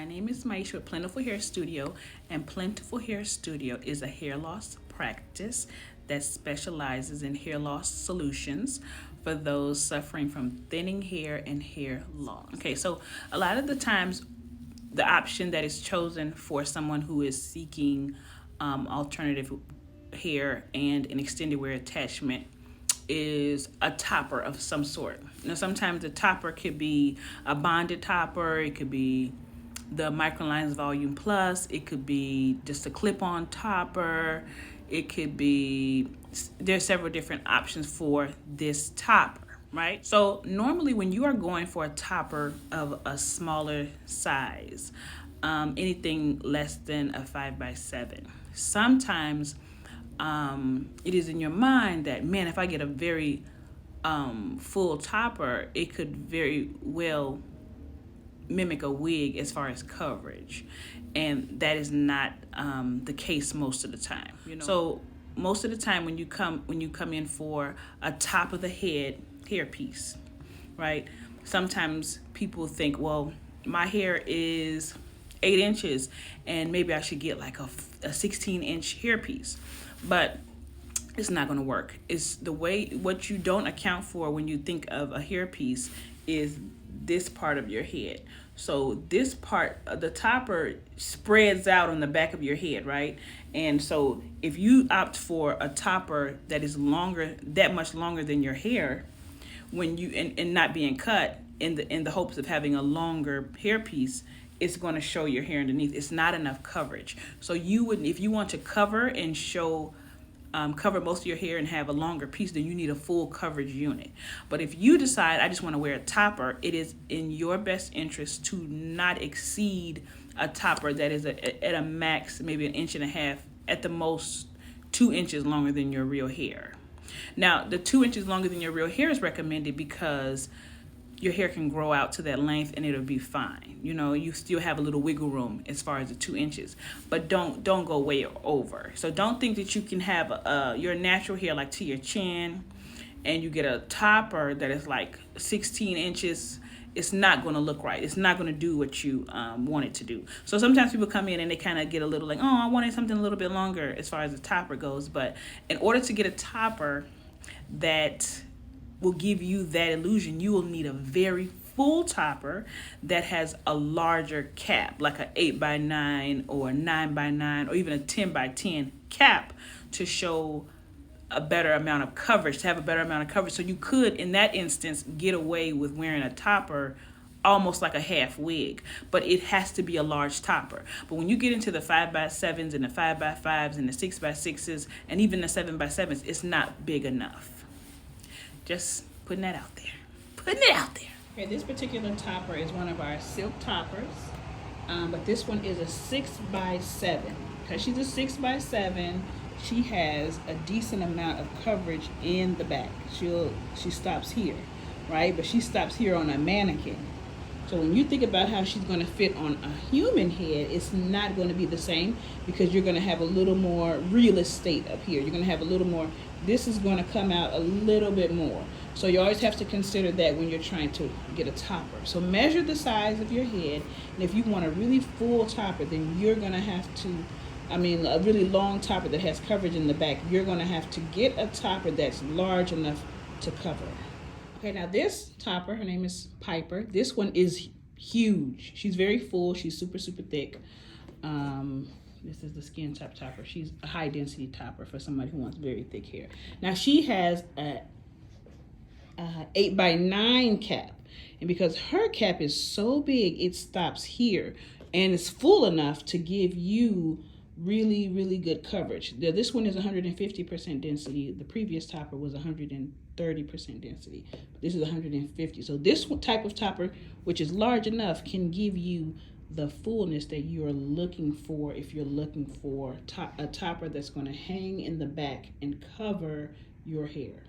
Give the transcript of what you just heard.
My name is Maisha with Plentiful Hair Studio, and Plentiful Hair Studio is a hair loss practice that specializes in hair loss solutions for those suffering from thinning hair and hair loss. Okay, so a lot of the times, the option that is chosen for someone who is seeking alternative hair and an extended wear attachment is a topper of some sort. Now, sometimes the topper could be a bonded topper, it could be the Microlines Volume Plus, it could be just a clip-on topper, it could be, there's several different options for this topper, right? So normally when you are going for a topper of a smaller size, anything less than a 5x7, sometimes it is in your mind that, man, if I get a very full topper, it could very well mimic a wig as far as coverage, and that is not the case most of the time. So most of the time when you come in for a top of the head hairpiece, right? Sometimes people think, well, my hair is 8 inches and maybe I should get like a 16-inch hairpiece. But it's not going to work. It's the way, what you don't account for when you think of a hairpiece is this part of your head. So this part, the topper spreads out on the back of your head, right? And so if you opt for a topper that is longer, that much longer than your hair, when you and not being cut in the hopes of having a longer hairpiece, it's going to show your hair underneath. It's not enough coverage. So you would, if you want to cover and show, cover most of your hair and have a longer piece, then you need a full coverage unit. But if you decide, I just want to wear a topper, it is in your best interest to not exceed a topper that is at a max, maybe 1.5 inches, at the most 2 inches longer than your real hair. Now, the 2 inches longer than your real hair is recommended because your hair can grow out to that length and it'll be fine. You still have a little wiggle room as far as the 2 inches, but don't go way over. So don't think that you can have your natural hair like to your chin and you get a topper that is like 16 inches. It's not going to look right. It's not going to do what you want it to do. So sometimes people come in and they kind of get a little like, oh, I wanted something a little bit longer as far as the topper goes. But in order to get a topper that will give you that illusion, you will need a very full topper that has a larger cap, like an 8x9 or a 9x9 or even a 10x10 cap to show a better amount of coverage, to have a better amount of coverage. So you could, in that instance, get away with wearing a topper almost like a half wig, but it has to be a large topper. But when you get into the 5x7s and the 5x5s and the 6x6s and even the 7x7s, it's not big enough. Just putting that out there. Okay, this particular topper is one of our silk toppers, but this one is a 6x7. Because she's a 6x7, she has a decent amount of coverage in the back. She stops here, right? But she stops here on a mannequin. So when you think about how she's going to fit on a human head, it's not going to be the same because you're going to have a little more real estate up here. You're going to have a little more, this is going to come out a little bit more. So you always have to consider that when you're trying to get a topper. So measure the size of your head, and if you want a really full topper, then you're going to have to, a really long topper that has coverage in the back, you're going to have to get a topper that's large enough to cover. Okay, now this topper, her name is Piper. This one is huge. She's very full. She's super, super thick. This is the skin top topper. She's a high density topper for somebody who wants very thick hair. Now she has a 8x9 cap. And because her cap is so big, it stops here. And it's full enough to give you really, really good coverage. This one is 150% density. The previous topper was 130% density. This is 150. So this type of topper, which is large enough, can give you the fullness that you're looking for if you're looking for a topper that's going to hang in the back and cover your hair.